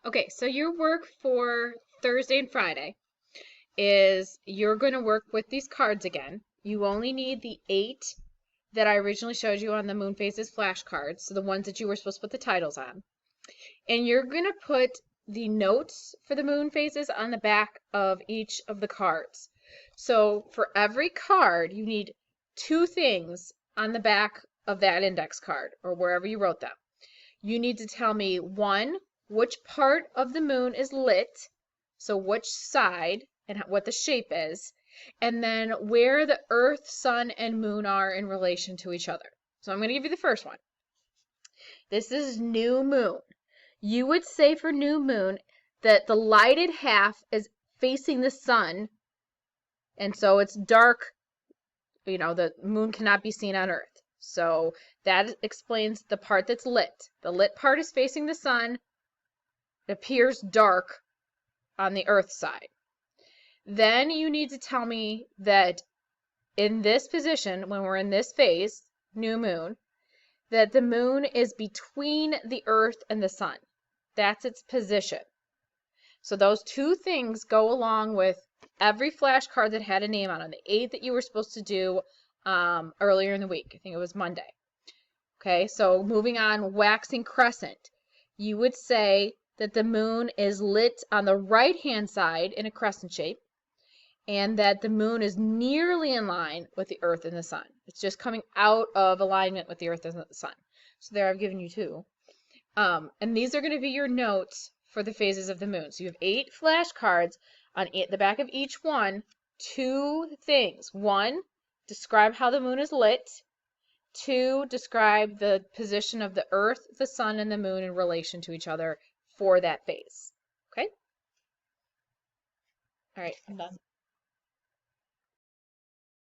Okay, so your work for Thursday and Friday is you're going to work with these cards again. You only need the 8 that I originally showed you on the Moon Phases flashcards, so the ones that you were supposed to put the titles on. And you're going to put the notes for the moon phases on the back of each of the cards. So for every card, you need 2 things on the back of that index card or wherever you wrote them. You need to tell me, 1, which part of the moon is lit, so which side and what the shape is, and then where the earth, sun, and moon are in relation to each other. So I'm going to give you the first one. This is new moon. You would say for new moon that the lighted half is facing the sun, and so it's dark. The moon cannot be seen on Earth. So that explains the part that's lit. The lit part is facing the sun. It appears dark on the Earth side. Then you need to tell me that in this position, when we're in this phase, new moon, that the moon is between the Earth and the sun. That's its position. So those 2 things go along with every flashcard that had a name on it. The 8 that you were supposed to do earlier in the week. I think it was Monday. Okay, so moving on, waxing crescent. You would say that the moon is lit on the right-hand side in a crescent shape, and that the moon is nearly in line with the Earth and the sun. It's just coming out of alignment with the Earth and the sun. So there I've given you 2. And these are going to be your notes for the phases of the moon. So you have 8 flashcards on the back of each one. 2 things. 1, describe how the moon is lit. 2, describe the position of the Earth, the sun, and the moon in relation to each other for that phase. Okay? All right, I'm done.